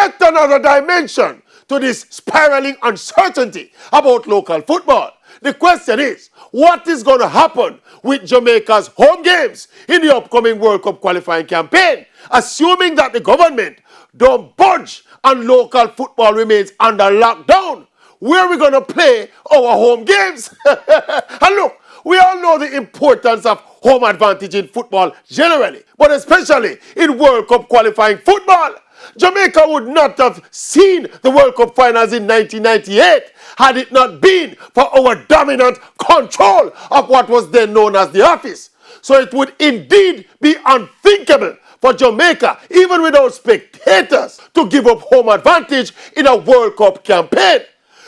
yet another dimension to this spiraling uncertainty about local football. The question is, what is going to happen with Jamaica's home games in the upcoming World Cup qualifying campaign, assuming that the government don't budge and local football remains under lockdown? Where are we going to play our home games? And look, we all know the importance of home advantage in football generally, but especially in World Cup qualifying football. Jamaica would not have seen the World Cup finals in 1998 had it not been for our dominant control of what was then known as the office. So it would indeed be unthinkable for Jamaica, even without spectators, to give up home advantage in a World Cup campaign.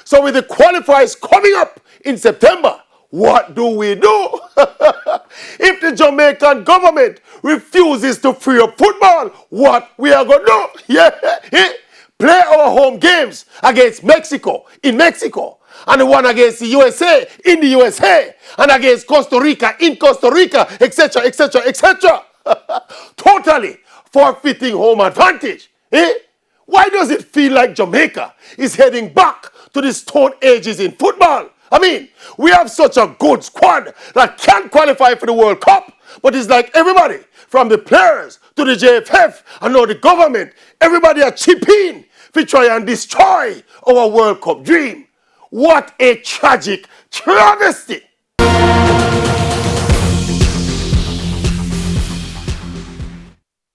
So with the qualifiers coming up in September, what do we do? If the Jamaican government refuses to free up football, what we are going to do? Yeah, play our home games against Mexico in Mexico, and the one against the USA in the USA, and against Costa Rica in Costa Rica, etc., etc., etc. Totally forfeiting home advantage. Why does it feel like Jamaica is heading back to the Stone Ages in football? I mean, we have such a good squad that can qualify for the World Cup, but it's like everybody, from the players to the JFF and now the government, everybody are chipping to try and destroy our World Cup dream. What a tragic travesty!